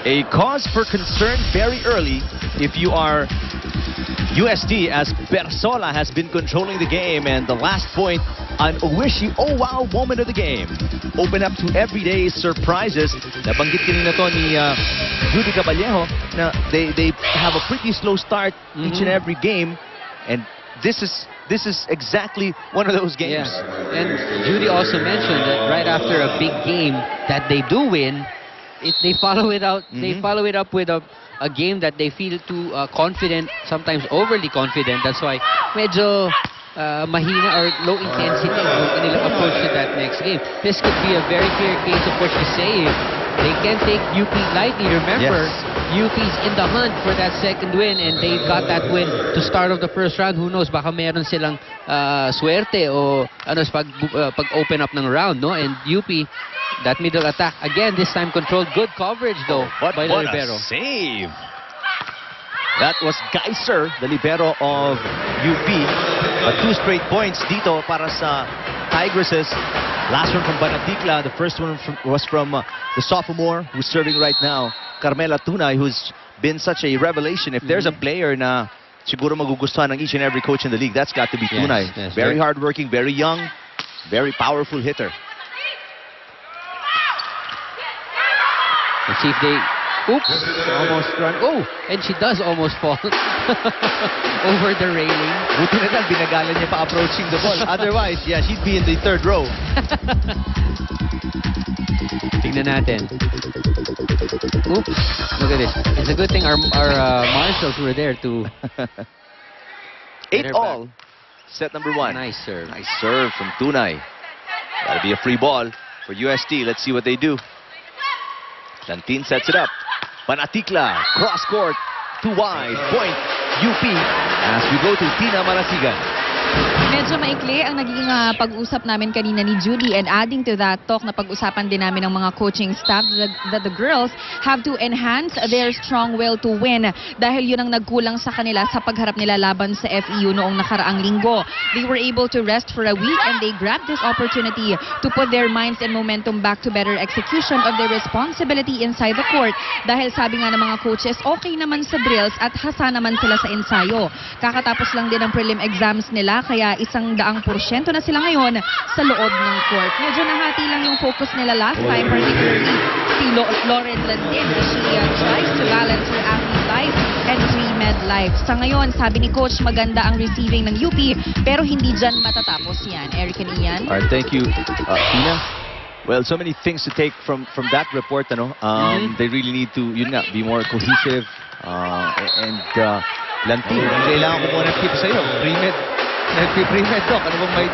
A cause for concern very early if you are UST, as Bersola has been controlling the game, and the last point, an Owishi oh wow moment of the game. Open up to everyday surprises. Nabanggit kanina to ni Judy Caballejo na they have a pretty slow start each and every game, and this is exactly one of those games. Yeah. And Judy also mentioned that right after a big game that they do win, they follow it out. They follow it up with a game that they feel too confident, sometimes overly confident. That's why medyo mahina or low intensity yung kanilang approach to that next game. This could be a very clear case of what you say. They can't take UP lightly. Remember, UP's in the hunt for that second win, and they got that win to start off the first round. Who knows, baka meron silang swerte o ano pag-open up ng round, no? And UP, that middle attack, again, this time controlled. Good coverage, though, by the libero. Save! That was Geiser, the libero of UP. 2 straight points dito para sa Tigresses. Last one from Banaticla. The first one was from the sophomore who's serving right now, Carmela Tunay, who's been such a revelation. If there's a player na siguro magugustuhan ng each and every coach in the league, that's got to be Tunay. Yes, very hardworking, very young, very powerful hitter. Let's see if they... Oops! Almost run. Oh! And she does almost fall over the railing. Buti na lang, binagalan niya pa approaching the ball. Otherwise, yeah, she'd be in the third row. Tingnan natin. Oops! Look at this. It's a good thing our marshals were there to... 8-all. Set number 1. Nice serve. Nice serve from Tunay. That'll be a free ball for UST. Let's see what they do. Lantin sets it up. Banaticla, cross court, too wide, point, UP, as we go to Tina Marasigan. Medyo maikli ang naging pag-usap namin kanina ni Judy, and adding to that talk na pag-usapan din namin ng mga coaching staff that the girls have to enhance their strong will to win dahil yun ang nagkulang sa kanila sa pagharap nila laban sa FEU noong nakaraang linggo. They were able to rest for a week, and they grabbed this opportunity to put their minds and momentum back to better execution of their responsibility inside the court dahil sabi nga ng mga coaches, okay naman sa drills at hasa naman sila sa ensayo. Kakatapos lang din ang prelim exams nila, kaya 100% na sila ngayon sa loob ng court. Medyo nahati lang yung focus nila last time, particularly si Lauren Landin. She tries to balance her athlete life and pre-med life. Sa ngayon, sabi ni Coach, maganda ang receiving ng UP, pero hindi dyan matatapos yan. Eric and Ian? All right, thank you, Tina. Well, so many things to take from that report, ano? They really need to, yun nga, be more cohesive. And Lantin, kailangan ko muna tip sa'yo. Pre-med. Nagpi-pre-med, Doc. Ano bang may...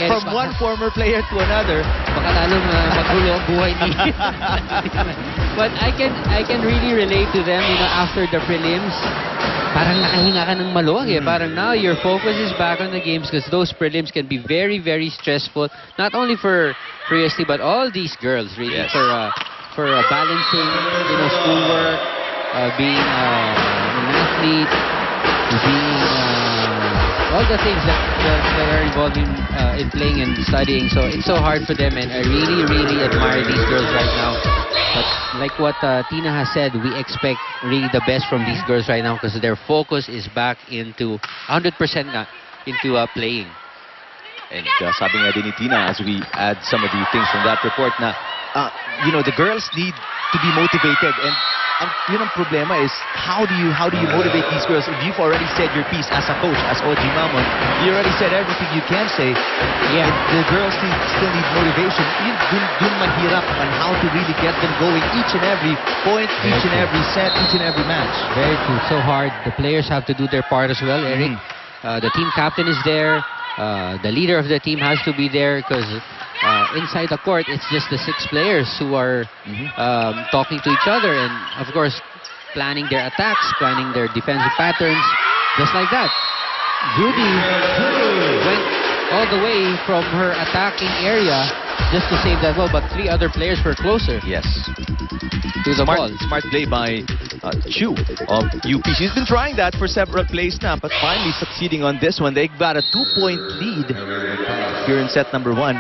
From one former player to another. Baka lalo magulo ang buhay niya. But I can really relate to them, you know, after the prelims. Parang nakahinga ka ng maluwag eh. Parang now your focus is back on the games because those prelims can be very, very stressful. Not only for UST, but all these girls, really, for balancing, you know, schoolwork, being an athlete, being... all the things that are involved in playing and studying. So it's so hard for them, and I really, really admire these girls right now. But like what Tina has said, we expect really the best from these girls right now because their focus is back into 100% na into playing. And sabi nga din ni Tina, as we add some of the things from that report na, you know, the girls need to be motivated, and yun ang problema is how do you motivate these girls if you've already said your piece as a coach, as OG Mamon, you already said everything you can say. Yeah, the girls still need motivation. Dun mahirap on how to really get them going each and every point, each and every set, each and every match. Very true. So hard. The players have to do their part as well, Eric. The team captain is there. The leader of the team has to be there because inside the court, it's just the 6 players who are talking to each other and, of course, planning their attacks, planning their defensive patterns, just like that. Judy went all the way from her attacking area just to save that ball, but 3 other players were closer. Yes. To the ball. Smart play by Chu of UP. She's been trying that for several plays now, but finally succeeding on this one. They got a 2-point lead here in set number 1.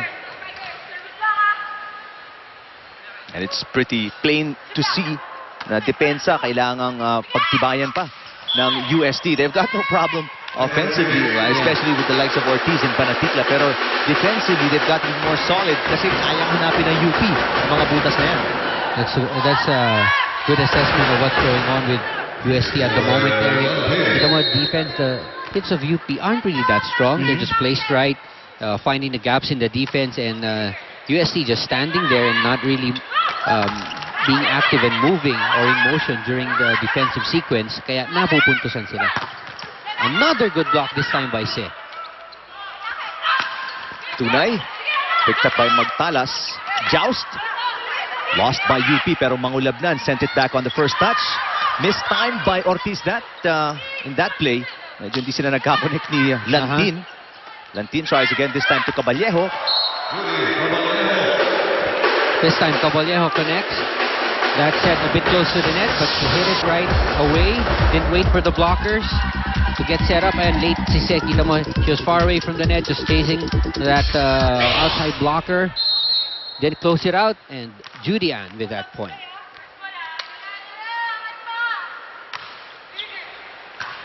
And it's pretty plain to see na depensa kailangang pagtibayan pa ng UST. They've got no problem offensively, especially with the likes of Ortiz and Panatikla. Pero defensively, they've got to be more solid kasi kayang hanapin ng UP ang mga butas na yan. That's a good assessment of what's going on with UST at the moment, Eric. Ito mo, defense, the hits of UP aren't really that strong. They're just placed right, finding the gaps in the defense, and UST just standing there and not really being active and moving or in motion during the defensive sequence. Kaya napupuntusan sila. Another good block this time by Se. Tunay, picked up by Magtalas. Joust, lost by UP pero Mangulabnan sent it back on the first touch. Mistimed by Ortiz in that play. Medyo hindi sila nagkakonect ni Lantin. Lantin tries again, this time to Caballejo. This time Caballejo connects. That set a bit close to the net, but she hit it right away. Didn't wait for the blockers to get set up, and late si Se, kita mo, she was far away from the net, just chasing that outside blocker. Then close it out, and Judy Ann with that point.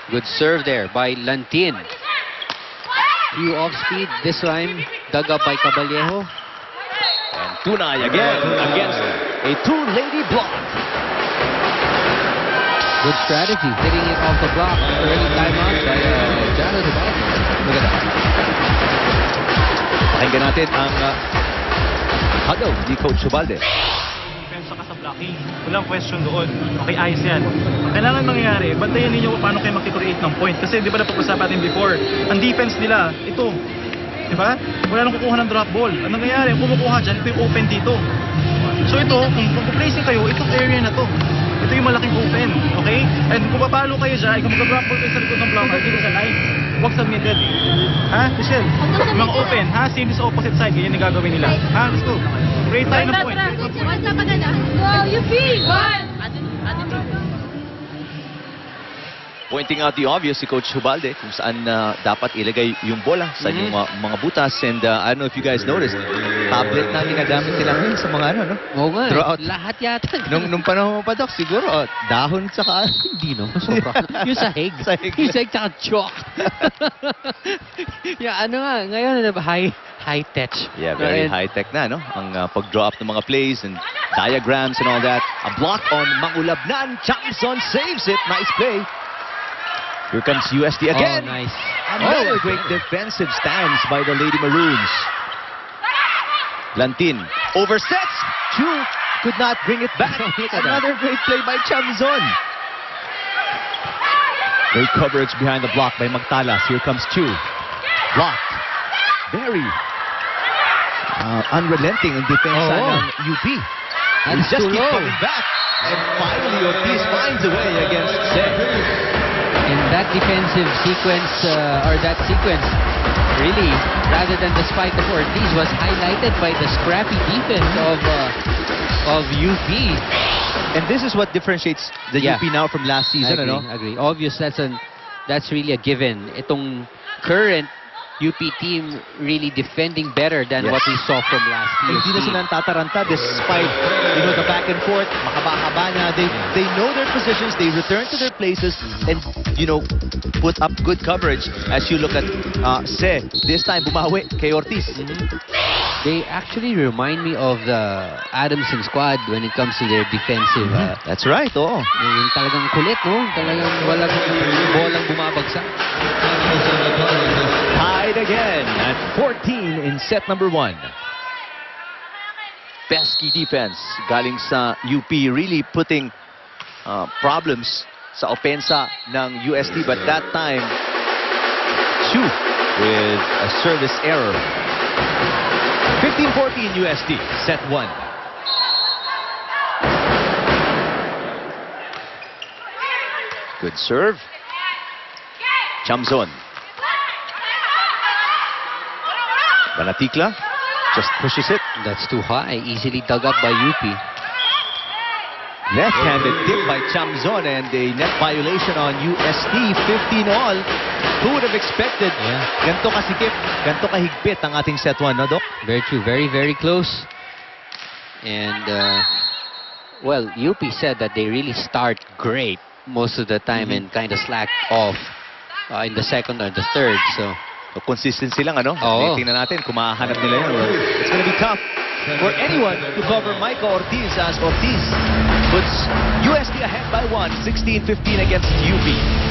Good serve there by Lantin. Few off speed, this time dug up by Caballejo. And Tunay again against a two-lady block. Good strategy, hitting it off the block. Early timeout by Jano Dubalde. Look at that. Pakinggan natin ang huddle ni Coach Dubalde. Defense saka sa blocking. Walang question doon. Okay, ayos yan. Kailangan mangyayari, bantayan ninyo paano kayo mag-create ng point. Kasi di ba napag-usapan natin before, ang defense nila, ito. Di ba? Wala nang kukuha ng drop ball. Ang nangyayari, kung kumukuha dyan, ito yung open dito. So ito, kung placing kayo, itong area na to. Ito yung malaking open, okay? And kung papalo kayo dyan, kung mag-drop ball kayo sa likod ng blocker, dito sa line, huwag sa middle. Ha, Michelle? Mga open, ha? Same sa opposite side, ganyan yung gagawin nila. Ha, let's go. Create tayo ng point. Go, you feel! Pointing out the obvious si Coach Hubalde kung saan dapat ilagay yung bola sa yung mga butas. And I don't know if you guys noticed, tablet na ginagamit nila ngayon sa mga ano, no? Oo nga, Throughout. lahat yata. Nung panahon pa, Doc, siguro, dahon tsaka... Hindi no, sobra. Yung sahig. Sahig. Yung sahig tsaka chalk. Yeah, ano nga, ngayon, high tech. Yeah, very high-tech na, no? Ang pag-draw up ng mga plays and diagrams and all that. A block on Mangulabnan. Chamson saves it. Nice play. Here comes UST again. Oh, nice. Another great defensive stance by the Lady Maroons. Lantin oversets. Chu could not bring it back. Another great play by Chamzon. Great coverage behind the block by Magtalas. Here comes Chu. Blocked. Very unrelenting in defense ng UP. And That's just too keep low. coming back. And finally, Ortiz finds a way against Seth. In that defensive sequence, or that sequence, really, rather than the spike of Ortiz, was highlighted by the scrappy defense of UP. And this is what differentiates the UP now from last season, I agree. Obvious, that's really a given. Itong current UP team really defending better than what we saw from last year. Hindi na sila tataranta despite, the back and forth, mahaba-haba na. They know their positions, they return to their places, and, put up good coverage as you look at Se. This time, bumawi kay Ortiz. They actually remind me of the Adamson squad when it comes to their defensive. That's right, oo. Yung talagang kulit, no? Talagang walang bolang bumabagsak. Tied again at 14 in set number 1. Pesky defense galing sa UP, really putting problems sa opensa ng UST, but that time Chu with a service error. 15-14 UST, set 1. Good serve. Chamzon. Panatikla just pushes it. That's too high. Easily dug up by UP. Left-handed tip by Chamzon and a net violation on UST. 15 all. Who would have expected? Ganto kasikip, ganto kahigpit ang ating set 1, no, Doc? Very true. Very, very close. And Well, UP said that they really start great most of the time and kind of slack off in the second or the third. So, So, consistency lang, ano? Oo. Tingnan natin kung mahahanap nila yun. Well, it's gonna be tough for anyone to cover Micah Ortiz as Ortiz puts UST ahead by 1, 16-15 against UP.